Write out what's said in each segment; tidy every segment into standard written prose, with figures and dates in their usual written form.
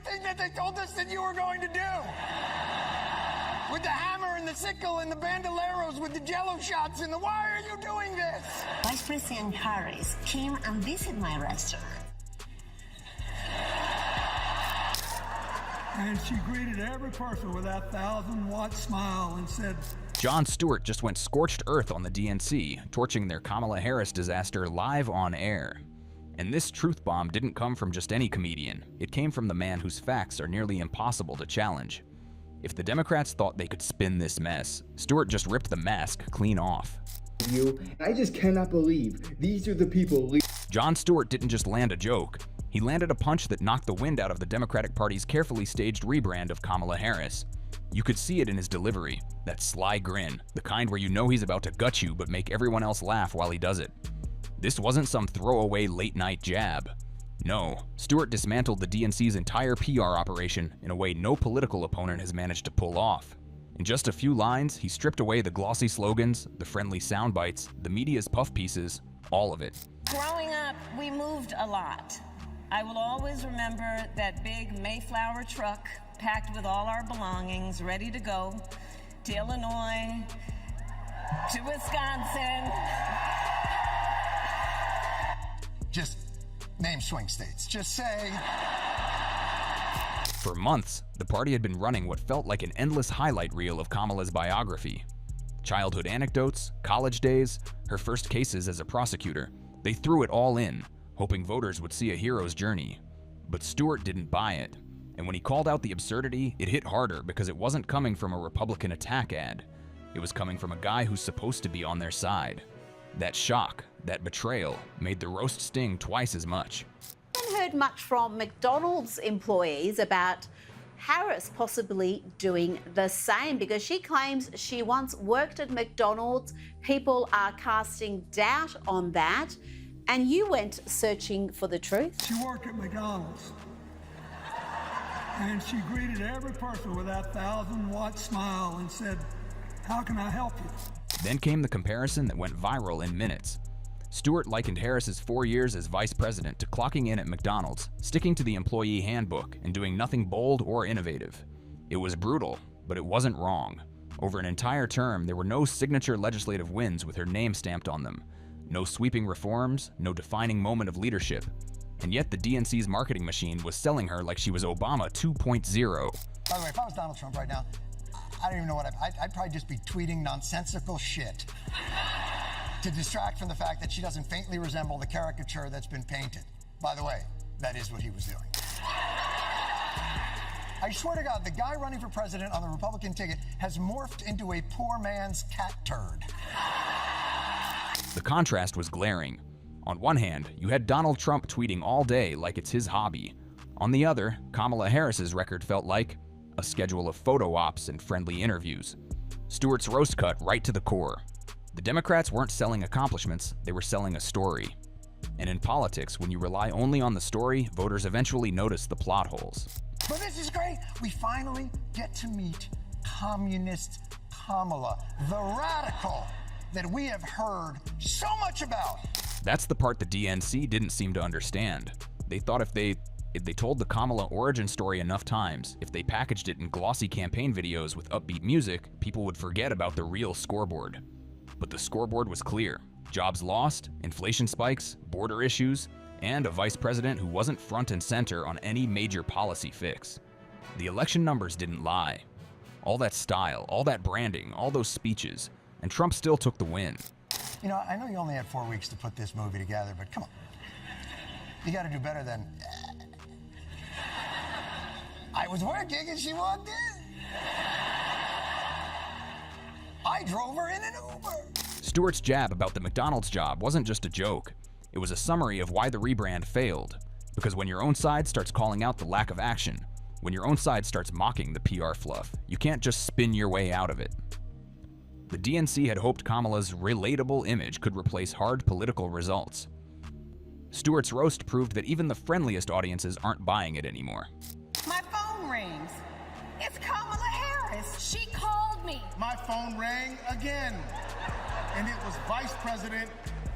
everything that they told us that you were going to do. With the hammer and the sickle and the bandoleros with the jello shots and the why are you doing this? Vice President Harris came and visited my restaurant. And she greeted every person with that 1,000-watt smile and said, Jon Stewart just went scorched earth on the DNC, torching their Kamala Harris disaster live on air. And this truth bomb didn't come from just any comedian. It came from the man whose facts are nearly impossible to challenge. If the Democrats thought they could spin this mess, Stewart just ripped the mask clean off. I just cannot believe these are the people. Jon Stewart didn't just land a joke. He landed a punch that knocked the wind out of the Democratic Party's carefully staged rebrand of Kamala Harris. You could see it in his delivery, that sly grin, the kind where you know he's about to gut you but make everyone else laugh while he does it. This wasn't some throwaway late-night jab. No, Stewart dismantled the DNC's entire PR operation in a way no political opponent has managed to pull off. In just a few lines, he stripped away the glossy slogans, the friendly sound bites, the media's puff pieces, all of it. Growing up, we moved a lot. I will always remember that big Mayflower truck packed with all our belongings, ready to go to Illinois, to Wisconsin. Just name swing states. Just say. For months, the party had been running what felt like an endless highlight reel of Kamala's biography. Childhood anecdotes, college days, her first cases as a prosecutor. They threw it all in, hoping voters would see a hero's journey. But Stewart didn't buy it. And when he called out the absurdity, it hit harder because it wasn't coming from a Republican attack ad. It was coming from a guy who's supposed to be on their side. That shock, that betrayal, made the roast sting twice as much. I haven't heard much from McDonald's employees about Harris possibly doing the same because she claims she once worked at McDonald's. People are casting doubt on that. And you went searching for the truth? She worked at McDonald's. And she greeted every person with that 1,000-watt smile and said, how can I help you? Then came the comparison that went viral in minutes. Stewart likened Harris's 4 years as vice president to clocking in at McDonald's, sticking to the employee handbook, and doing nothing bold or innovative. It was brutal, but it wasn't wrong. Over an entire term, there were no signature legislative wins with her name stamped on them. No sweeping reforms, no defining moment of leadership. And yet the DNC's marketing machine was selling her like she was Obama 2.0. By the way, if I was Donald Trump right now, I don't even know what I'd probably just be tweeting nonsensical shit to distract from the fact that she doesn't faintly resemble the caricature that's been painted. By the way, that is what he was doing. I swear to God, the guy running for president on the Republican ticket has morphed into a poor man's cat turd. The contrast was glaring. On one hand, you had Donald Trump tweeting all day like it's his hobby. On the other, Kamala Harris's record felt like a schedule of photo ops and friendly interviews. Stewart's roast cut right to the core. The Democrats weren't selling accomplishments, they were selling a story. And in politics, when you rely only on the story, voters eventually notice the plot holes. But this is great. We finally get to meet Communist Kamala, the radical that we have heard so much about. That's the part the DNC didn't seem to understand. They thought if they told the Kamala origin story enough times, if they packaged it in glossy campaign videos with upbeat music, people would forget about the real scoreboard. But the scoreboard was clear. Jobs lost, inflation spikes, border issues, and a vice president who wasn't front and center on any major policy fix. The election numbers didn't lie. All that style, all that branding, all those speeches, and Trump still took the win. You know, I know you only had 4 weeks to put this movie together, but come on. You gotta do better than, I was working and she walked in. I drove her in an Uber. Stewart's jab about the McDonald's job wasn't just a joke. It was a summary of why the rebrand failed. Because when your own side starts calling out the lack of action, when your own side starts mocking the PR fluff, you can't just spin your way out of it. The DNC had hoped Kamala's relatable image could replace hard political results. Stewart's roast proved that even the friendliest audiences aren't buying it anymore. My phone rings. It's Kamala Harris. She called me. My phone rang again, and it was Vice President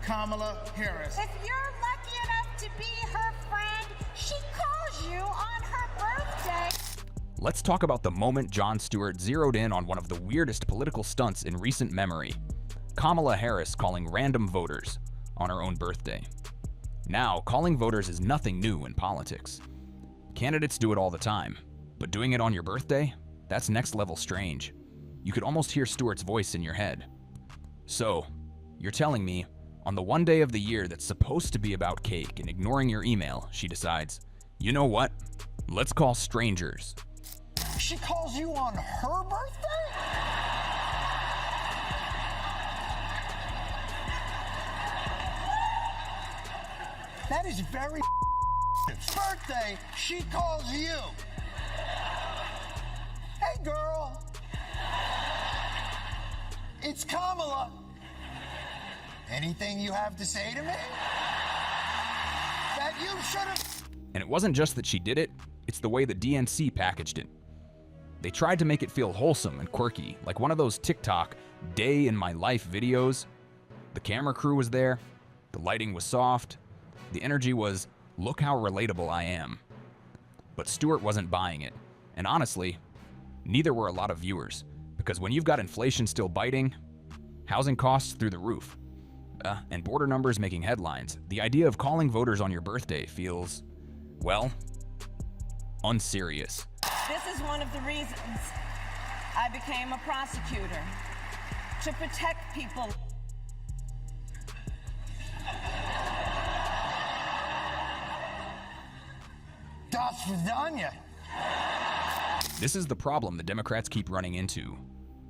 Kamala Harris. If you're lucky enough to be her friend, she calls you on her birthday. Let's talk about the moment Jon Stewart zeroed in on one of the weirdest political stunts in recent memory: Kamala Harris calling random voters on her own birthday. Now, calling voters is nothing new in politics. Candidates do it all the time, but doing it on your birthday? That's next level strange. You could almost hear Stewart's voice in your head. So, you're telling me, on the one day of the year that's supposed to be about cake and ignoring your email, she decides, you know what? Let's call strangers. She calls you on her birthday? That is very birthday. She calls you. Hey, girl. It's Kamala. Anything you have to say to me? That you should have. And it wasn't just that she did it, it's the way the DNC packaged it. They tried to make it feel wholesome and quirky, like one of those TikTok day in my life videos. The camera crew was there, the lighting was soft, the energy was, look how relatable I am. But Stewart wasn't buying it, and honestly, neither were a lot of viewers, because when you've got inflation still biting, housing costs through the roof, and border numbers making headlines, the idea of calling voters on your birthday feels, well, unserious. This is one of the reasons I became a prosecutor, to protect people. Das Vidanya. This is the problem the Democrats keep running into.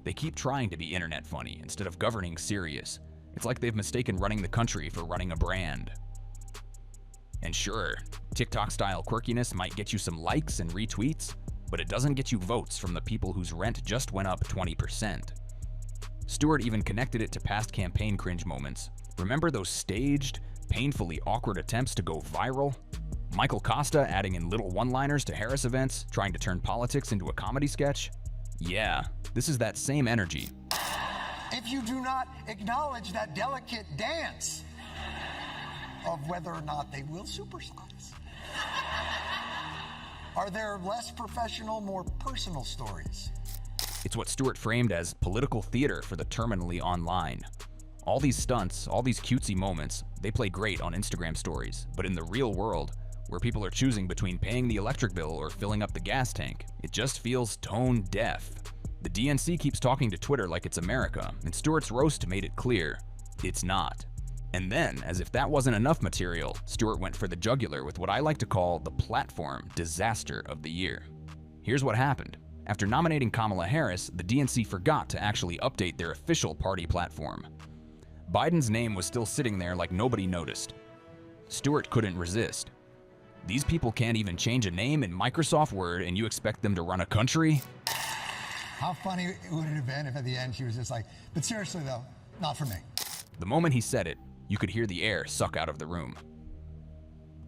They keep trying to be internet funny instead of governing serious. It's like they've mistaken running the country for running a brand. And sure, TikTok-style quirkiness might get you some likes and retweets, but it doesn't get you votes from the people whose rent just went up 20%. Stewart even connected it to past campaign cringe moments. Remember those staged, painfully awkward attempts to go viral? Michael Costa adding in little one-liners to Harris events, trying to turn politics into a comedy sketch? Yeah, this is that same energy. If you do not acknowledge that delicate dance of whether or not they will supersize. Are there less professional, more personal stories? It's what Stewart framed as political theater for the terminally online. All these stunts, all these cutesy moments, they play great on Instagram stories, but in the real world, where people are choosing between paying the electric bill or filling up the gas tank, it just feels tone deaf. The DNC keeps talking to Twitter like it's America, and Stewart's roast made it clear, it's not. And then, as if that wasn't enough material, Stewart went for the jugular with what I like to call the platform disaster of the year. Here's what happened. After nominating Kamala Harris, the DNC forgot to actually update their official party platform. Biden's name was still sitting there like nobody noticed. Stewart couldn't resist. These people can't even change a name in Microsoft Word and you expect them to run a country? How funny would it have been if at the end she was just like, but seriously though, not for me. The moment he said it, you could hear the air suck out of the room.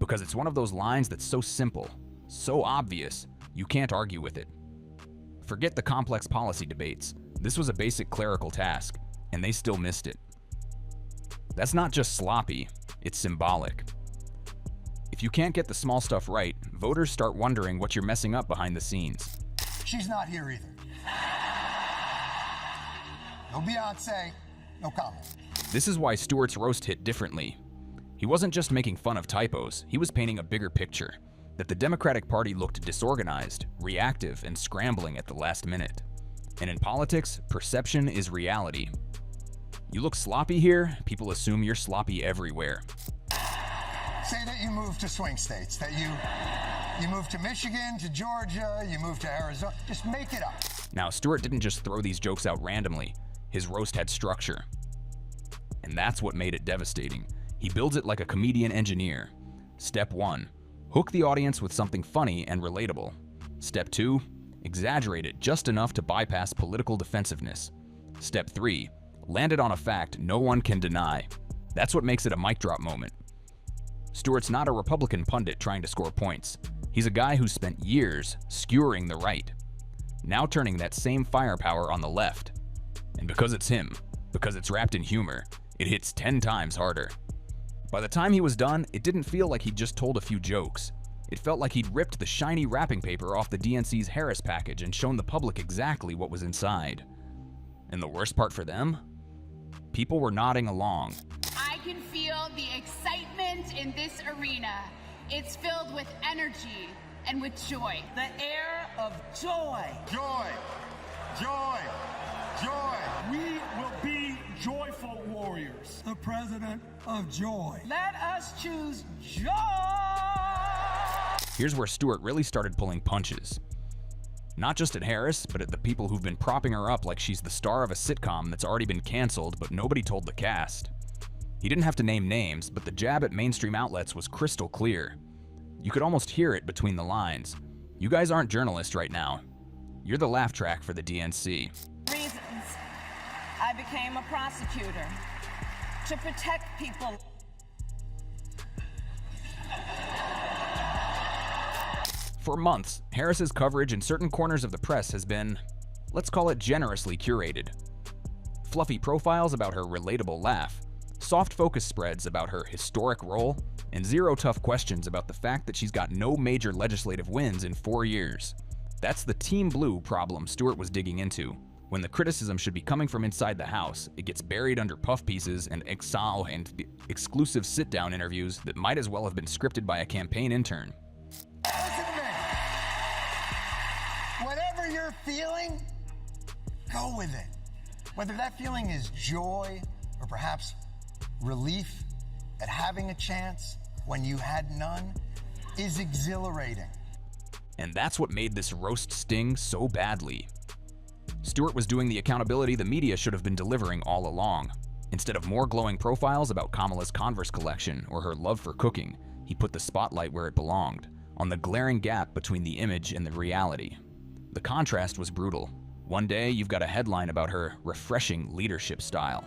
Because it's one of those lines that's so simple, so obvious, you can't argue with it. Forget the complex policy debates. This was a basic clerical task, and they still missed it. That's not just sloppy, it's symbolic. If you can't get the small stuff right, voters start wondering what you're messing up behind the scenes. She's not here either. No Beyonce, no Kamala. This is why Stewart's roast hit differently. He wasn't just making fun of typos, he was painting a bigger picture. That the Democratic Party looked disorganized, reactive, and scrambling at the last minute. And in politics, perception is reality. You look sloppy here, people assume you're sloppy everywhere. Say that you moved to swing states, that you moved to Michigan, to Georgia, you moved to Arizona. Just make it up. Now, Stewart didn't just throw these jokes out randomly. His roast had structure. And that's what made it devastating. He builds it like a comedian engineer. Step 1, hook the audience with something funny and relatable. Step 2, exaggerate it just enough to bypass political defensiveness. Step 3, land it on a fact no one can deny. That's what makes it a mic drop moment. Stewart's not a Republican pundit trying to score points. He's a guy who spent years skewering the right, now turning that same firepower on the left. And because it's him, because it's wrapped in humor, it hits 10 times harder. By the time he was done, it didn't feel like he just told a few jokes. It felt like he'd ripped the shiny wrapping paper off the DNC's Harris package and shown the public exactly what was inside. And the worst part for them? People were nodding along. I can feel the excitement in this arena. It's filled with energy and with joy. The air of joy. Joy, joy, joy. We will be joyful warriors. The president of joy. Let us choose joy. Here's where Stewart really started pulling punches. Not just at Harris, but at the people who've been propping her up like she's the star of a sitcom that's already been canceled, but nobody told the cast. He didn't have to name names, but the jab at mainstream outlets was crystal clear. You could almost hear it between the lines. You guys aren't journalists right now. You're the laugh track for the DNC. Reasons I became a prosecutor to protect people. For months, Harris's coverage in certain corners of the press has been, let's call it, generously curated. Fluffy profiles about her relatable laugh, soft focus spreads about her historic role, and zero tough questions about the fact that she's got no major legislative wins in 4 years. That's the Team Blue problem Stewart was digging into. When the criticism should be coming from inside the House, it gets buried under puff pieces and exclusive sit-down interviews that might as well have been scripted by a campaign intern. Listen to me. Whatever you're feeling, go with it. Whether that feeling is joy or perhaps relief at having a chance when you had none is exhilarating. And that's what made this roast sting so badly. Stewart was doing the accountability the media should have been delivering all along. Instead of more glowing profiles about Kamala's Converse collection or her love for cooking, he put the spotlight where it belonged, on the glaring gap between the image and the reality. The contrast was brutal. One day, you've got a headline about her refreshing leadership style.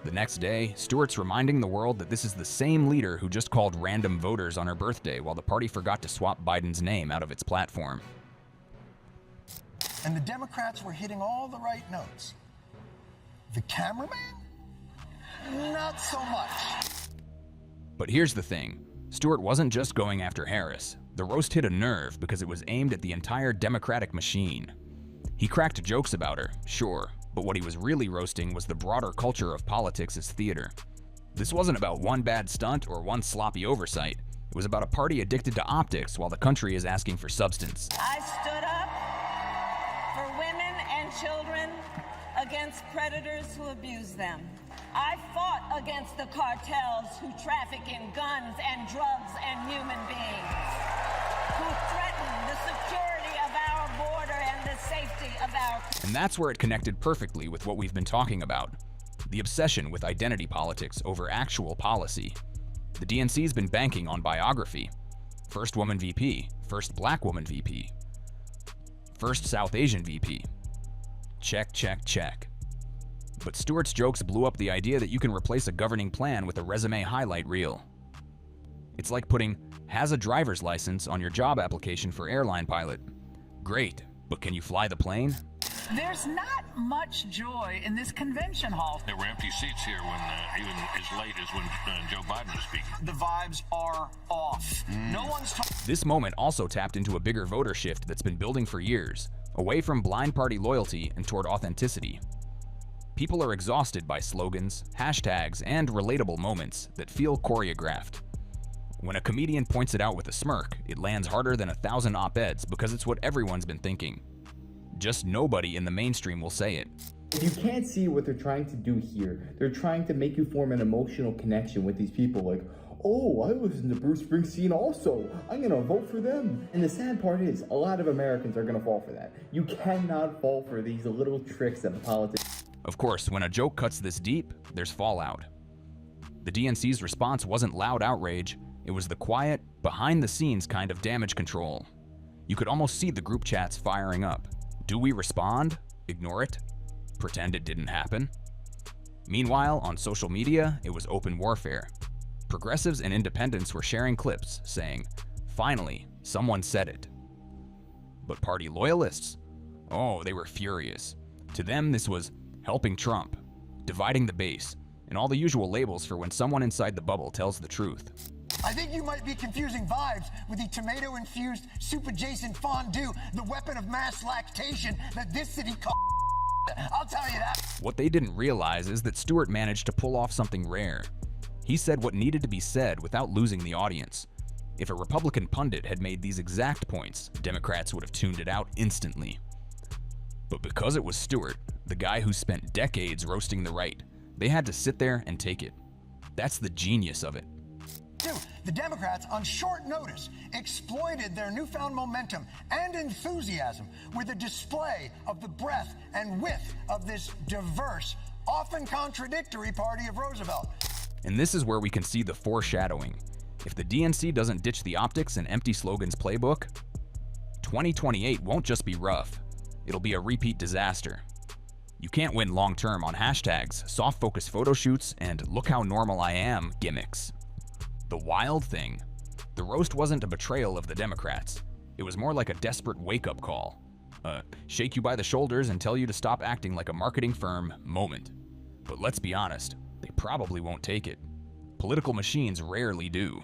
The next day, Stewart's reminding the world that this is the same leader who just called random voters on her birthday while the party forgot to swap Biden's name out of its platform. And the Democrats were hitting all the right notes. The cameraman? Not so much. But here's the thing. Stewart wasn't just going after Harris. The roast hit a nerve because it was aimed at the entire Democratic machine. He cracked jokes about her, sure, but what he was really roasting was the broader culture of politics as theater. This wasn't about one bad stunt or one sloppy oversight. It was about a party addicted to optics while the country is asking for substance. I stood up for women and children against predators who abuse them. I fought against the cartels who traffic in guns and drugs and human beings, who threaten the security of our border and the safety of our... And that's where it connected perfectly with what we've been talking about. The obsession with identity politics over actual policy. The DNC's been banking on biography. First woman VP, first black woman VP, first South Asian VP. Check, check, check. But Stewart's jokes blew up the idea that you can replace a governing plan with a resume highlight reel. It's like putting "has a driver's license" on your job application for airline pilot. Great, but can you fly the plane? There's not much joy in this convention hall. There were empty seats here when even as late as when Joe Biden was speaking. The vibes are off. No one's This moment also tapped into a bigger voter shift that's been building for years, away from blind party loyalty and toward authenticity. People are exhausted by slogans, hashtags, and relatable moments that feel choreographed. When a comedian points it out with a smirk, it lands harder than 1,000 op-eds because it's what everyone's been thinking. Just nobody in the mainstream will say it. If you can't see what they're trying to do here, they're trying to make you form an emotional connection with these people, like, oh, I listen to Bruce Springsteen also, I'm gonna vote for them. And the sad part is, a lot of Americans are gonna fall for that. You cannot fall for these little tricks that politics. Of course, when a joke cuts this deep, there's fallout. The DNC's response wasn't loud outrage, it was the quiet, behind-the-scenes kind of damage control. You could almost see the group chats firing up. Do we respond? Ignore it? Pretend it didn't happen? Meanwhile, on social media, it was open warfare. Progressives and independents were sharing clips saying, "Finally, someone said it." But party loyalists? Oh, they were furious. To them, this was helping Trump, dividing the base, and all the usual labels for when someone inside the bubble tells the truth. I think you might be confusing vibes with the tomato-infused soup-adjacent fondue, the weapon of mass lactation that this city calls. I'll tell you that. What they didn't realize is that Stewart managed to pull off something rare. He said what needed to be said without losing the audience. If a Republican pundit had made these exact points, Democrats would have tuned it out instantly. But because it was Stewart, the guy who spent decades roasting the right, they had to sit there and take it. That's the genius of it. The Democrats, on short notice, exploited their newfound momentum and enthusiasm with a display of the breadth and width of this diverse, often contradictory party of Roosevelt. And this is where we can see the foreshadowing. If the DNC doesn't ditch the optics and empty slogans playbook, 2028 won't just be rough, it'll be a repeat disaster. You can't win long-term on hashtags, soft-focus photo shoots, and look how normal I am gimmicks. The wild thing, the roast wasn't a betrayal of the Democrats. It was more like a desperate wake-up call. Shake you by the shoulders and tell you to stop acting like a marketing firm moment. But let's be honest, they probably won't take it. Political machines rarely do.